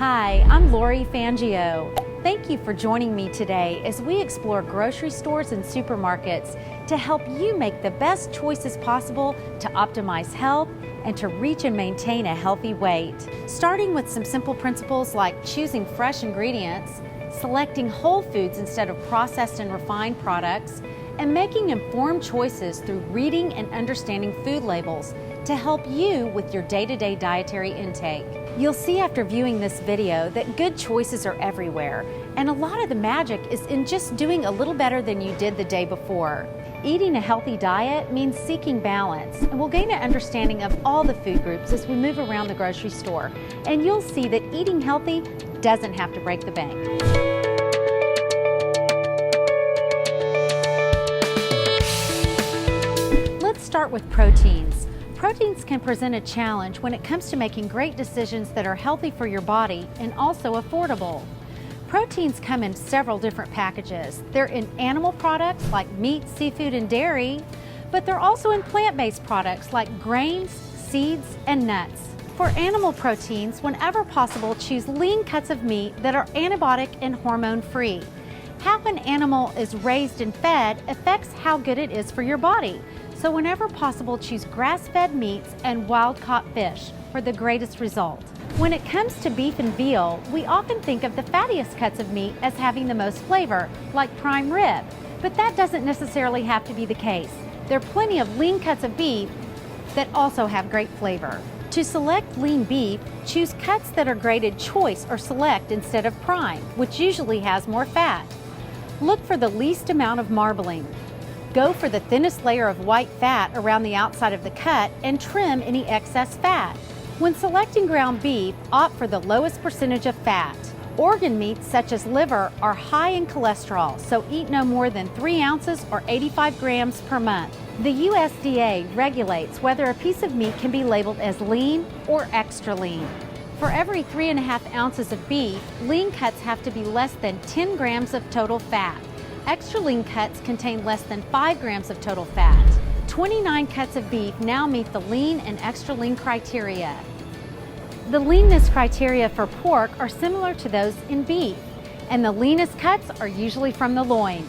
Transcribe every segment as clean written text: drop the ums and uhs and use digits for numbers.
Hi, I'm Lori Fangio. Thank you for joining me today as we explore grocery stores and supermarkets to help you make the best choices possible to optimize health and to reach and maintain a healthy weight. Starting with some simple principles like choosing fresh ingredients, selecting whole foods instead of processed and refined products, and making informed choices through reading and understanding food labels to help you with your day-to-day dietary intake. You'll see after viewing this video that good choices are everywhere, and a lot of the magic is in just doing a little better than you did the day before. Eating a healthy diet means seeking balance, and we'll gain an understanding of all the food groups as we move around the grocery store, and you'll see that eating healthy doesn't have to break the bank. Let's start with proteins. Proteins can present a challenge when it comes to making great decisions that are healthy for your body and also affordable. Proteins come in several different packages. They're in animal products like meat, seafood, and dairy, but they're also in plant-based products like grains, seeds, and nuts. For animal proteins, whenever possible, choose lean cuts of meat that are antibiotic and hormone-free. How an animal is raised and fed affects how good it is for your body. So whenever possible, choose grass-fed meats and wild-caught fish for the greatest result. When it comes to beef and veal, we often think of the fattiest cuts of meat as having the most flavor, like prime rib, but that doesn't necessarily have to be the case. There are plenty of lean cuts of beef that also have great flavor. To select lean beef, choose cuts that are graded choice or select instead of prime, which usually has more fat. Look for the least amount of marbling. Go for the thinnest layer of white fat around the outside of the cut and trim any excess fat. When selecting ground beef, opt for the lowest percentage of fat. Organ meats such as liver are high in cholesterol, so eat no more than 3 ounces or 85 grams per month. The USDA regulates whether a piece of meat can be labeled as lean or extra lean. For every 3.5 ounces of beef, lean cuts have to be less than 10 grams of total fat. Extra lean cuts contain less than 5 grams of total fat. 29 cuts of beef now meet the lean and extra lean criteria. The leanness criteria for pork are similar to those in beef, and the leanest cuts are usually from the loins.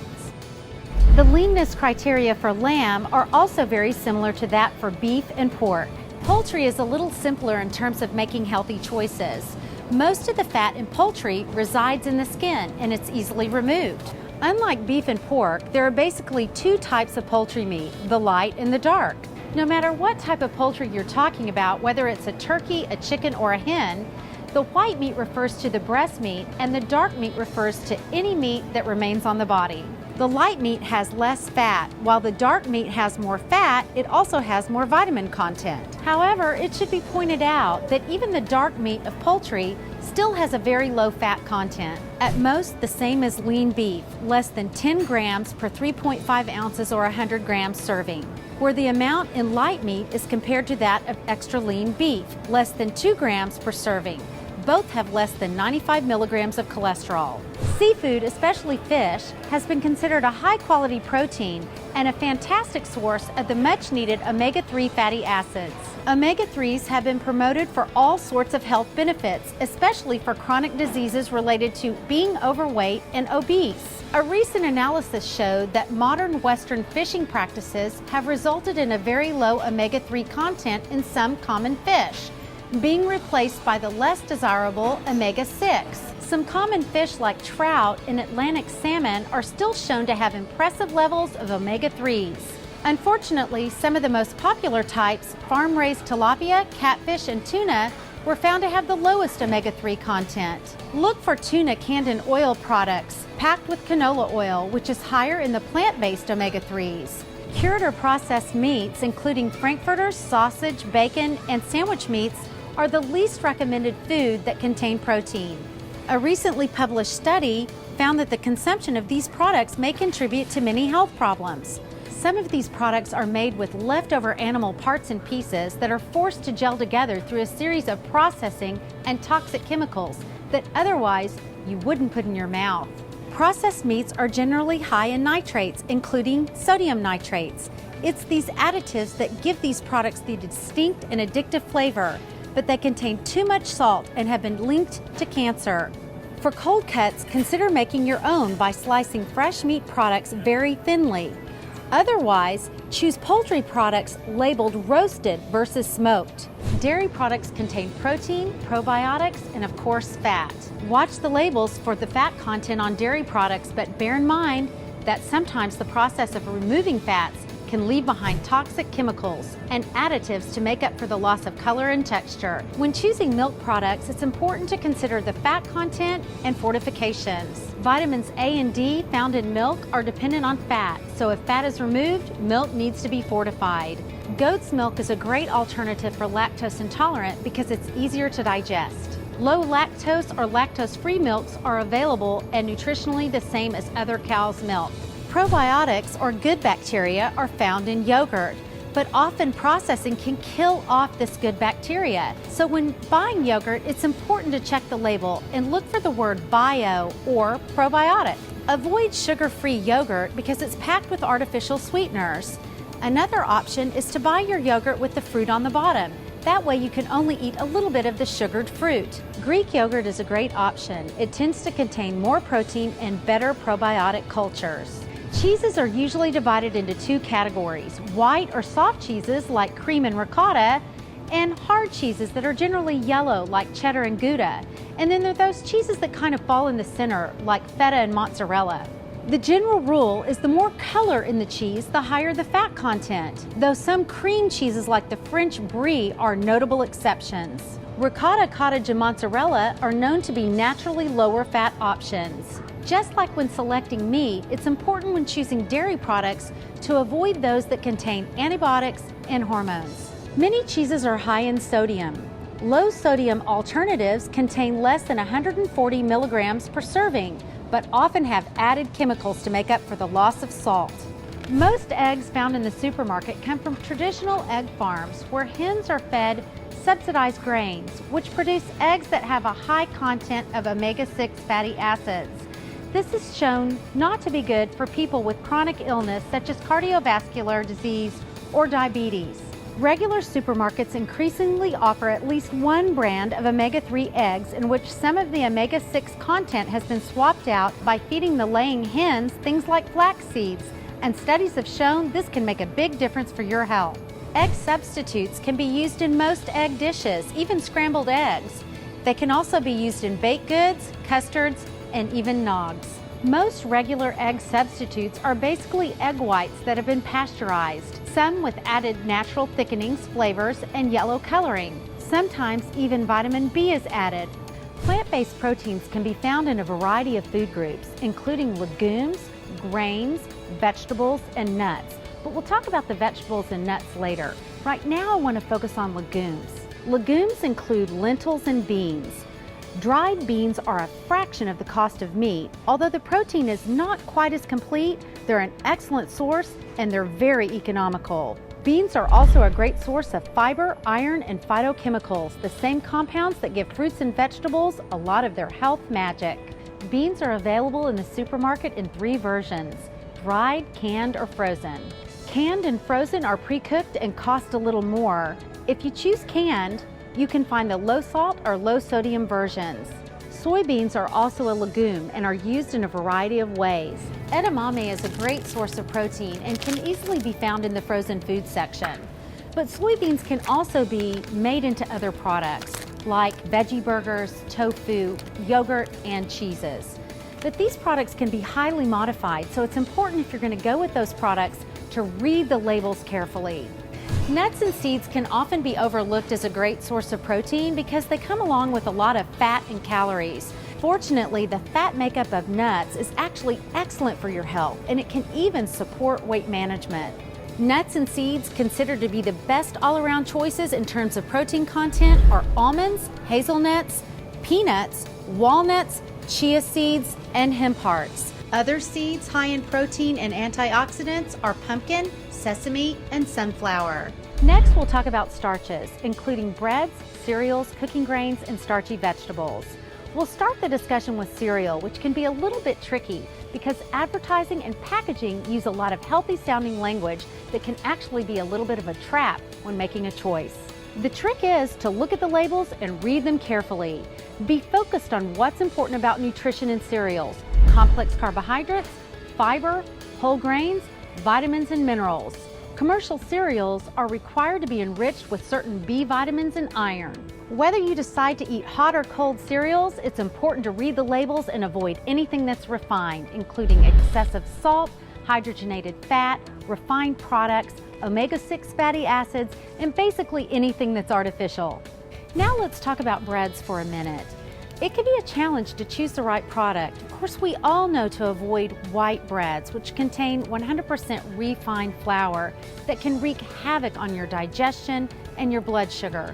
The leanness criteria for lamb are also very similar to that for beef and pork. Poultry is a little simpler in terms of making healthy choices. Most of the fat in poultry resides in the skin, and it's easily removed. Unlike beef and pork, there are basically 2 types of poultry meat, the light and the dark. No matter what type of poultry you're talking about, whether it's a turkey, a chicken, or a hen, the white meat refers to the breast meat and the dark meat refers to any meat that remains on the body. The light meat has less fat, while the dark meat has more fat. It also has more vitamin content. However, it should be pointed out that even the dark meat of poultry still has a very low fat content. At most, the same as lean beef, less than 10 grams per 3.5 ounces or 100 grams serving, where the amount in light meat is compared to that of extra lean beef, less than 2 grams per serving. Both have less than 95 milligrams of cholesterol. Seafood, especially fish, has been considered a high-quality protein and a fantastic source of the much-needed omega-3 fatty acids. Omega-3s have been promoted for all sorts of health benefits, especially for chronic diseases related to being overweight and obese. A recent analysis showed that modern Western fishing practices have resulted in a very low omega-3 content in some common fish, being replaced by the less desirable omega-6. Some common fish like trout and Atlantic salmon are still shown to have impressive levels of omega-3s. Unfortunately, some of the most popular types, farm-raised tilapia, catfish, and tuna, were found to have the lowest omega-3 content. Look for tuna canned in oil products packed with canola oil, which is higher in the plant-based omega-3s. Cured or processed meats, including frankfurters, sausage, bacon, and sandwich meats, are the least recommended food that contain protein. A recently published study found that the consumption of these products may contribute to many health problems. Some of these products are made with leftover animal parts and pieces that are forced to gel together through a series of processing and toxic chemicals that otherwise you wouldn't put in your mouth. Processed meats are generally high in nitrates, including sodium nitrates. It's these additives that give these products the distinct and addictive flavor. but they contain too much salt and have been linked to cancer. For cold cuts, consider making your own by slicing fresh meat products very thinly. Otherwise, choose poultry products labeled roasted versus smoked. Dairy products contain protein, probiotics, and of course fat. Watch the labels for the fat content on dairy products, but bear in mind that sometimes the process of removing fats can leave behind toxic chemicals and additives to make up for the loss of color and texture. When choosing milk products, it's important to consider the fat content and fortifications. Vitamins A and D found in milk are dependent on fat, so if fat is removed, milk needs to be fortified. Goat's milk is a great alternative for lactose intolerant because it's easier to digest. Low lactose or lactose-free milks are available and nutritionally the same as other cow's milk. Probiotics, or good bacteria, are found in yogurt, but often processing can kill off this good bacteria. So when buying yogurt, it's important to check the label and look for the word bio or probiotic. Avoid sugar-free yogurt because it's packed with artificial sweeteners. Another option is to buy your yogurt with the fruit on the bottom. That way you can only eat a little bit of the sugared fruit. Greek yogurt is a great option. It tends to contain more protein and better probiotic cultures. Cheeses are usually divided into two categories: white or soft cheeses like cream and ricotta, and hard cheeses that are generally yellow like cheddar and Gouda. And then there are those cheeses that kind of fall in the center like feta and mozzarella. The general rule is the more color in the cheese, the higher the fat content, though some cream cheeses like the French Brie are notable exceptions. Ricotta, cottage, and mozzarella are known to be naturally lower fat options. Just like when selecting meat, it's important when choosing dairy products to avoid those that contain antibiotics and hormones. Many cheeses are high in sodium. Low sodium alternatives contain less than 140 milligrams per serving, but often have added chemicals to make up for the loss of salt. Most eggs found in the supermarket come from traditional egg farms where hens are fed subsidized grains, which produce eggs that have a high content of omega-6 fatty acids. This is shown not to be good for people with chronic illness such as cardiovascular disease or diabetes. Regular supermarkets increasingly offer at least one brand of omega-3 eggs in which some of the omega-6 content has been swapped out by feeding the laying hens things like flax seeds, and studies have shown this can make a big difference for your health. Egg substitutes can be used in most egg dishes, even scrambled eggs. They can also be used in baked goods, custards, and even nogs. Most regular egg substitutes are basically egg whites that have been pasteurized, some with added natural thickenings, flavors, and yellow coloring. Sometimes even vitamin B is added. Plant-based proteins can be found in a variety of food groups, including legumes, grains, vegetables, and nuts. But we'll talk about the vegetables and nuts later. Right now I want to focus on legumes. Legumes include lentils and beans. Dried beans are a fraction of the cost of meat. Although the protein is not quite as complete, they're an excellent source and they're very economical. Beans are also a great source of fiber, iron, and phytochemicals, the same compounds that give fruits and vegetables a lot of their health magic. Beans are available in the supermarket in 3 versions: dried, canned, or frozen. Canned and frozen are pre-cooked and cost a little more. If you choose canned, you can find the low salt or low sodium versions. Soybeans are also a legume and are used in a variety of ways. Edamame is a great source of protein and can easily be found in the frozen food section. But soybeans can also be made into other products like veggie burgers, tofu, yogurt, and cheeses. But these products can be highly modified, so it's important if you're going to go with those products to read the labels carefully. Nuts and seeds can often be overlooked as a great source of protein because they come along with a lot of fat and calories. Fortunately, the fat makeup of nuts is actually excellent for your health, and it can even support weight management. Nuts and seeds considered to be the best all-around choices in terms of protein content are almonds, hazelnuts, peanuts, walnuts, chia seeds, and hemp hearts. Other seeds high in protein and antioxidants are pumpkin, sesame, and sunflower. Next, we'll talk about starches, including breads, cereals, cooking grains, and starchy vegetables. We'll start the discussion with cereal, which can be a little bit tricky because advertising and packaging use a lot of healthy sounding language that can actually be a little bit of a trap when making a choice. The trick is to look at the labels and read them carefully. Be focused on what's important about nutrition in cereals: complex carbohydrates, fiber, whole grains, vitamins and minerals. Commercial cereals are required to be enriched with certain B vitamins and iron. Whether you decide to eat hot or cold cereals, it's important to read the labels and avoid anything that's refined, including excessive salt, hydrogenated fat, refined products, omega-6 fatty acids, and basically anything that's artificial. Now let's talk about breads for a minute. It can be a challenge to choose the right product. Of course, we all know to avoid white breads, which contain 100% refined flour that can wreak havoc on your digestion and your blood sugar.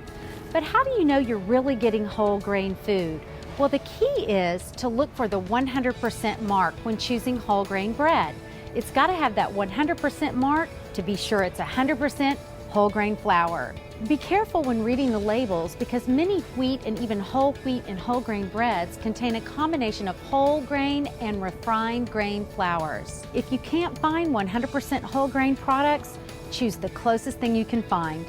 But how do you know you're really getting whole grain food? Well, the key is to look for the 100% mark when choosing whole grain bread. It's got to have that 100% mark to be sure it's 100% whole grain flour. Be careful when reading the labels because many wheat and even whole wheat and whole grain breads contain a combination of whole grain and refined grain flours. If you can't find 100% whole grain products, choose the closest thing you can find.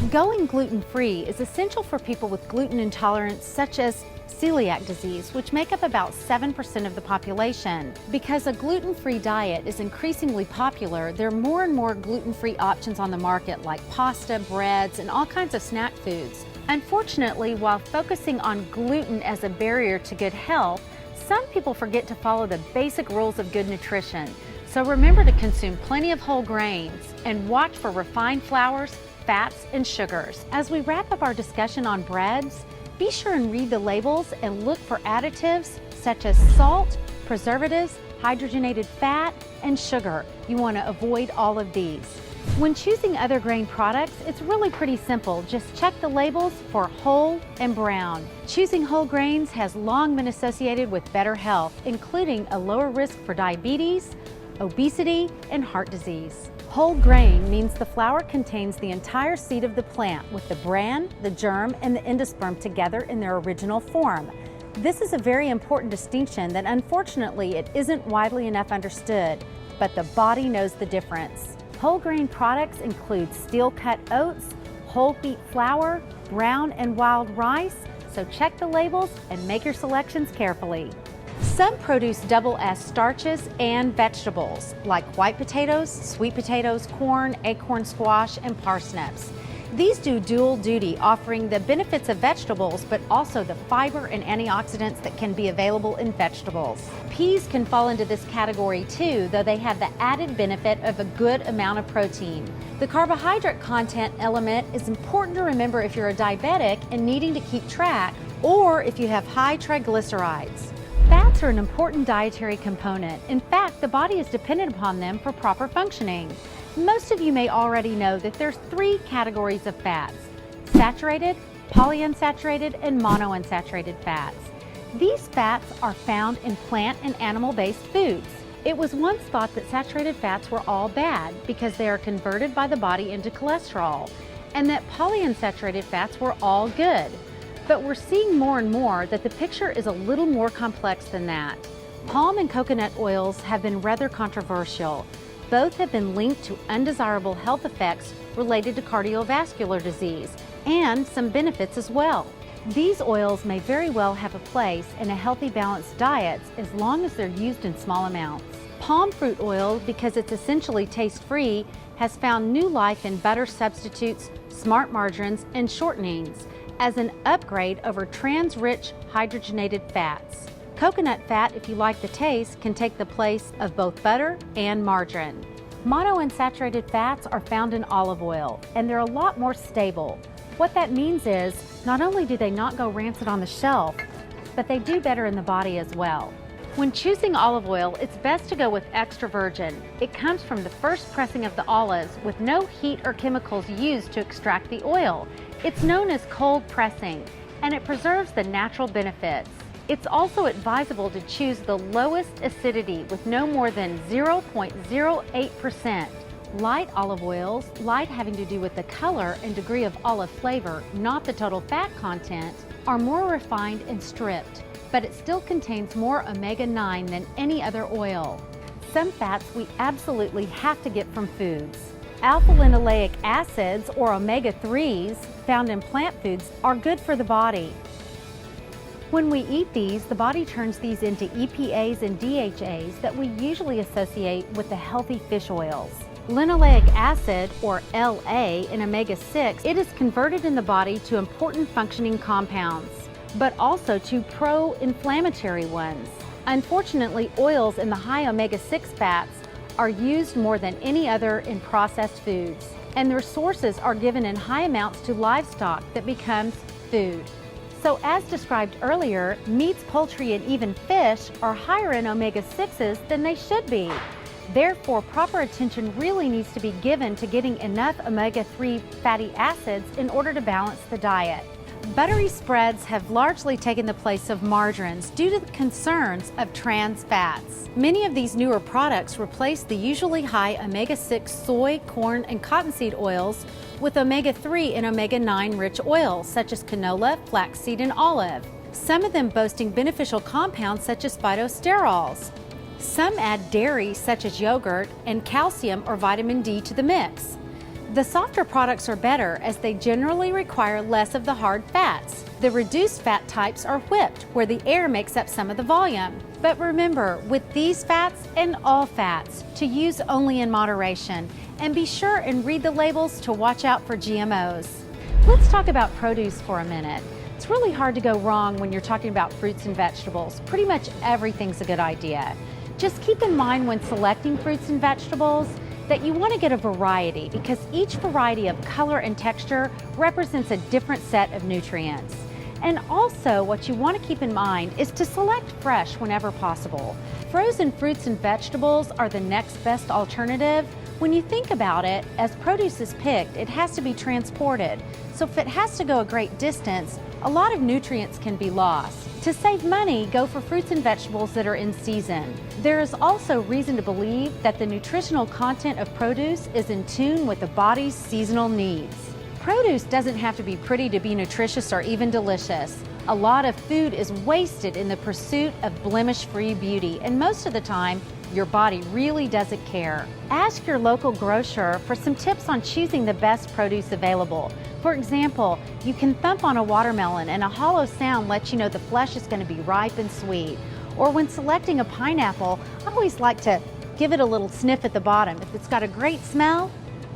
Going gluten-free is essential for people with gluten intolerance such as celiac disease, which make up about 7% of the population. Because a gluten-free diet is increasingly popular, there are more and more gluten-free options on the market like pasta, breads, and all kinds of snack foods. Unfortunately, while focusing on gluten as a barrier to good health, some people forget to follow the basic rules of good nutrition. So remember to consume plenty of whole grains and watch for refined flours, fats, and sugars. As we wrap up our discussion on breads, be sure and read the labels and look for additives such as salt, preservatives, hydrogenated fat, and sugar. You want to avoid all of these. When choosing other grain products, it's really pretty simple. Just check the labels for whole and brown. Choosing whole grains has long been associated with better health, including a lower risk for diabetes, obesity, and heart disease. Whole grain means the flour contains the entire seed of the plant with the bran, the germ, and the endosperm together in their original form. This is a very important distinction that unfortunately it isn't widely enough understood, but the body knows the difference. Whole grain products include steel-cut oats, whole wheat flour, brown and wild rice, so check the labels and make your selections carefully. Some produce double as starches and vegetables, like white potatoes, sweet potatoes, corn, acorn squash, and parsnips. These do dual duty, offering the benefits of vegetables, but also the fiber and antioxidants that can be available in vegetables. Peas can fall into this category too, though they have the added benefit of a good amount of protein. The carbohydrate content element is important to remember if you're a diabetic and needing to keep track, or if you have high triglycerides. Fats are an important dietary component. In fact, the body is dependent upon them for proper functioning. Most of you may already know that there's 3 categories of fats: saturated, polyunsaturated, and monounsaturated fats. These fats are found in plant and animal-based foods. It was once thought that saturated fats were all bad because they are converted by the body into cholesterol, and that polyunsaturated fats were all good. But we're seeing more and more that the picture is a little more complex than that. Palm and coconut oils have been rather controversial. Both have been linked to undesirable health effects related to cardiovascular disease and some benefits as well. These oils may very well have a place in a healthy, balanced diet as long as they're used in small amounts. Palm fruit oil, because it's essentially taste-free, has found new life in butter substitutes, smart margarines, and shortenings as an upgrade over trans-rich hydrogenated fats. Coconut fat, if you like the taste, can take the place of both butter and margarine. Monounsaturated fats are found in olive oil, and they're a lot more stable. What that means is, not only do they not go rancid on the shelf, but they do better in the body as well. When choosing olive oil, it's best to go with extra virgin. It comes from the first pressing of the olives with no heat or chemicals used to extract the oil. It's known as cold pressing, and it preserves the natural benefits. It's also advisable to choose the lowest acidity with no more than 0.08%. Light olive oils, light having to do with the color and degree of olive flavor, not the total fat content, are more refined and stripped, but it still contains more omega-9 than any other oil. Some fats we absolutely have to get from foods. Alpha-linoleic acids, or omega-3s, found in plant foods are good for the body. When we eat these, the body turns these into EPAs and DHAs that we usually associate with the healthy fish oils. Linoleic acid, or LA, in omega-6, it is converted in the body to important functioning compounds, but also to pro-inflammatory ones. Unfortunately, oils in the high omega-6 fats are used more than any other in processed foods, and their sources are given in high amounts to livestock that becomes food. So as described earlier, meats, poultry, and even fish are higher in omega-6s than they should be. Therefore, proper attention really needs to be given to getting enough omega-3 fatty acids in order to balance the diet. Buttery spreads have largely taken the place of margarines due to the concerns of trans fats. Many of these newer products replace the usually high omega-6 soy, corn, and cottonseed oils with omega-3 and omega-9 rich oils such as canola, flaxseed, and olive, some of them boasting beneficial compounds such as phytosterols. Some add dairy such as yogurt and calcium or vitamin D to the mix. The softer products are better as they generally require less of the hard fats. The reduced fat types are whipped, where the air makes up some of the volume. But remember, with these fats and all fats, to use only in moderation, and be sure and read the labels to watch out for GMOs. Let's talk about produce for a minute. It's really hard to go wrong when you're talking about fruits and vegetables. Pretty much everything's a good idea. Just keep in mind when selecting fruits and vegetables that you want to get a variety, because each variety of color and texture represents a different set of nutrients. And also, what you want to keep in mind is to select fresh whenever possible. Frozen fruits and vegetables are the next best alternative. When you think about it, as produce is picked, it has to be transported. So if it has to go a great distance, a lot of nutrients can be lost. To save money, go for fruits and vegetables that are in season. There is also reason to believe that the nutritional content of produce is in tune with the body's seasonal needs. Produce doesn't have to be pretty to be nutritious or even delicious. A lot of food is wasted in the pursuit of blemish-free beauty, and most of the time, your body really doesn't care. Ask your local grocer for some tips on choosing the best produce available. For example, you can thump on a watermelon and a hollow sound lets you know the flesh is going to be ripe and sweet. Or when selecting a pineapple, I always like to give it a little sniff at the bottom. If it's got a great smell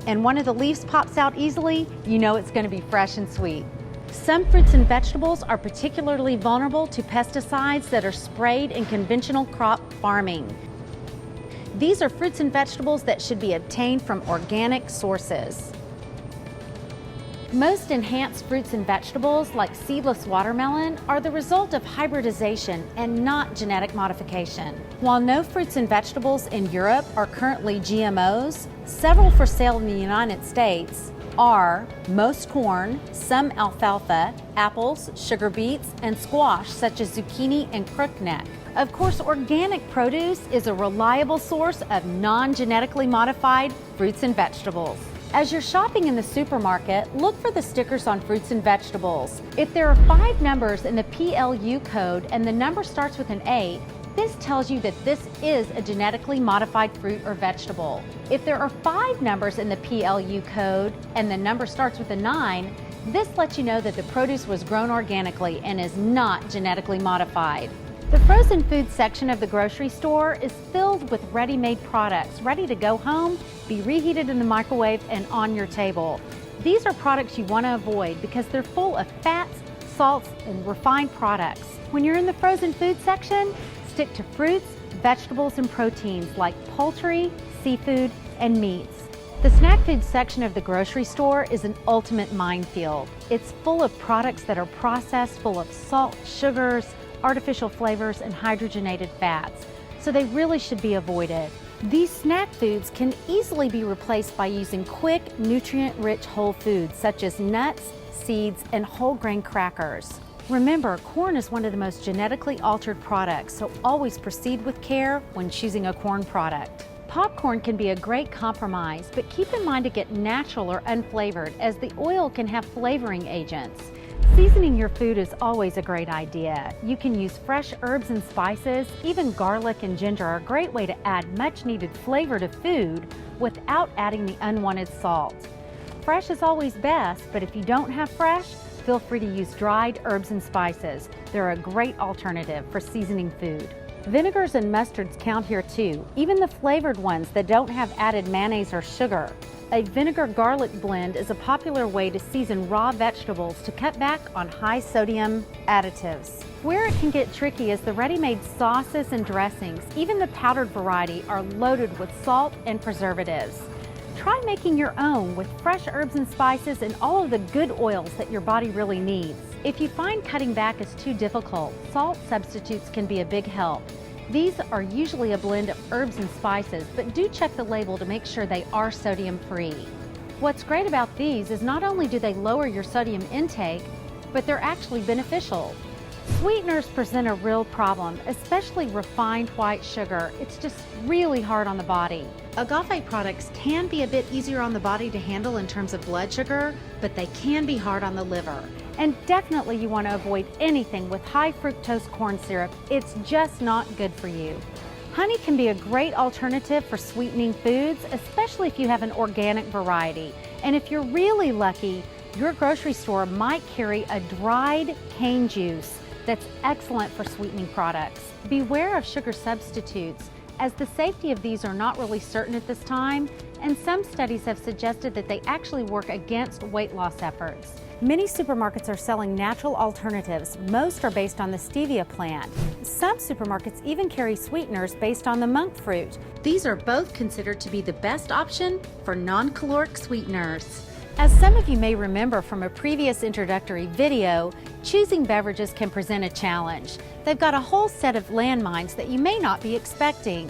and one of the leaves pops out easily, you know it's going to be fresh and sweet. Some fruits and vegetables are particularly vulnerable to pesticides that are sprayed in conventional crop farming. These are fruits and vegetables that should be obtained from organic sources. Most enhanced fruits and vegetables, like seedless watermelon, are the result of hybridization and not genetic modification. While no fruits and vegetables in Europe are currently GMOs, several for sale in the United States are most corn, some alfalfa, apples, sugar beets, and squash such as zucchini and crookneck. Of course, organic produce is a reliable source of non-genetically modified fruits and vegetables. As you're shopping in the supermarket, look for the stickers on fruits and vegetables. If there are 5 numbers in the PLU code and the number starts with an 8, this tells you that this is a genetically modified fruit or vegetable. If there are 5 numbers in the PLU code and the number starts with a 9, this lets you know that the produce was grown organically and is not genetically modified. The frozen food section of the grocery store is filled with ready-made products, ready to go home, be reheated in the microwave, and on your table. These are products you want to avoid because they're full of fats, salts, and refined products. When you're in the frozen food section, stick to fruits, vegetables, and proteins like poultry, seafood, and meats. The snack food section of the grocery store is an ultimate minefield. It's full of products that are processed, full of salt, sugars, artificial flavors, and hydrogenated fats, so they really should be avoided. These snack foods can easily be replaced by using quick, nutrient-rich whole foods such as nuts, seeds, and whole grain crackers. Remember, corn is one of the most genetically altered products, so always proceed with care when choosing a corn product. Popcorn can be a great compromise, but keep in mind to get natural or unflavored, as the oil can have flavoring agents. Seasoning your food is always a great idea. You can use fresh herbs and spices. Even garlic and ginger are a great way to add much needed flavor to food without adding the unwanted salt. Fresh is always best, but if you don't have fresh, feel free to use dried herbs and spices. They're a great alternative for seasoning food. Vinegars and mustards count here too, even the flavored ones that don't have added mayonnaise or sugar. A vinegar garlic blend is a popular way to season raw vegetables to cut back on high sodium additives. Where it can get tricky is the ready-made sauces and dressings. Even the powdered variety are loaded with salt and preservatives. Try making your own with fresh herbs and spices and all of the good oils that your body really needs. If you find cutting back is too difficult, salt substitutes can be a big help. These are usually a blend of herbs and spices, but do check the label to make sure they are sodium-free. What's great about these is not only do they lower your sodium intake, but they're actually beneficial. Sweeteners present a real problem, especially refined white sugar. It's just really hard on the body. Agave products can be a bit easier on the body to handle in terms of blood sugar, but they can be hard on the liver. And definitely you want to avoid anything with high fructose corn syrup. It's just not good for you. Honey can be a great alternative for sweetening foods, especially if you have an organic variety. And if you're really lucky, your grocery store might carry a dried cane juice that's excellent for sweetening products. Beware of sugar substitutes, as the safety of these are not really certain at this time, and some studies have suggested that they actually work against weight loss efforts. Many supermarkets are selling natural alternatives. Most are based on the stevia plant. Some supermarkets even carry sweeteners based on the monk fruit. These are both considered to be the best option for non-caloric sweeteners. As some of you may remember from a previous introductory video, choosing beverages can present a challenge. They've got a whole set of landmines that you may not be expecting.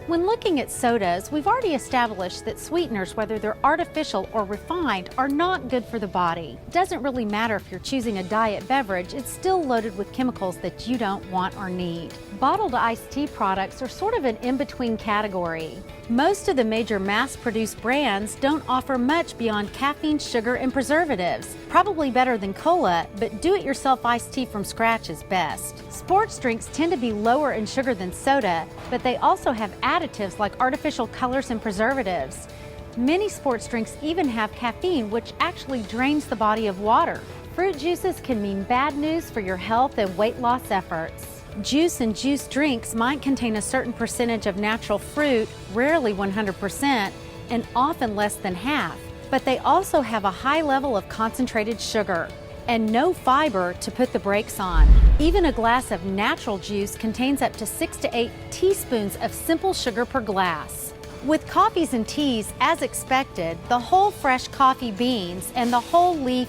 When looking at sodas, we've already established that sweeteners, whether they're artificial or refined, are not good for the body. It doesn't really matter if you're choosing a diet beverage, it's still loaded with chemicals that you don't want or need. Bottled iced tea products are sort of an in-between category. Most of the major mass-produced brands don't offer much beyond caffeine, sugar, and preservatives. Probably better than cola, but do-it-yourself iced tea from scratch is best. Sports drinks tend to be lower in sugar than soda, but they also have additives like artificial colors and preservatives. Many sports drinks even have caffeine, which actually drains the body of water. Fruit juices can mean bad news for your health and weight loss efforts. Juice and juice drinks might contain a certain percentage of natural fruit, rarely 100%, and often less than half. But they also have a high level of concentrated sugar and no fiber to put the brakes on. Even a glass of natural juice contains up to 6 to 8 teaspoons of simple sugar per glass. With coffees and teas, as expected, the whole fresh coffee beans and the whole leaf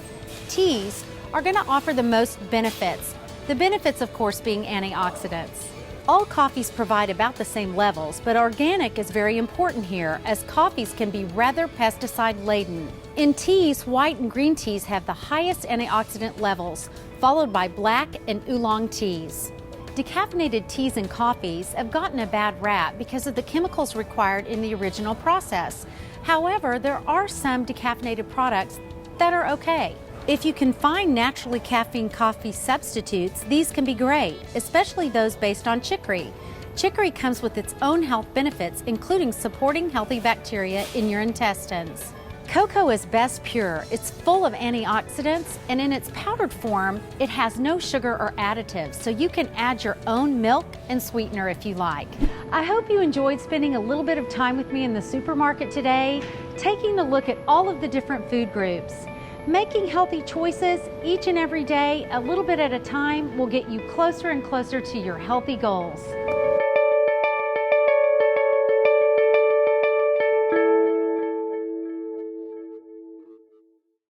teas are going to offer the most benefits. The benefits, of course, being antioxidants. All coffees provide about the same levels, but organic is very important here, as coffees can be rather pesticide-laden. In teas, white and green teas have the highest antioxidant levels, followed by black and oolong teas. Decaffeinated teas and coffees have gotten a bad rap because of the chemicals required in the original process. However, there are some decaffeinated products that are okay. If you can find naturally caffeine coffee substitutes, these can be great, especially those based on chicory. Chicory comes with its own health benefits, including supporting healthy bacteria in your intestines. Cocoa is best pure. It's full of antioxidants, and in its powdered form, it has no sugar or additives, so you can add your own milk and sweetener if you like. I hope you enjoyed spending a little bit of time with me in the supermarket today, taking a look at all of the different food groups. Making healthy choices each and every day, a little bit at a time, will get you closer and closer to your healthy goals.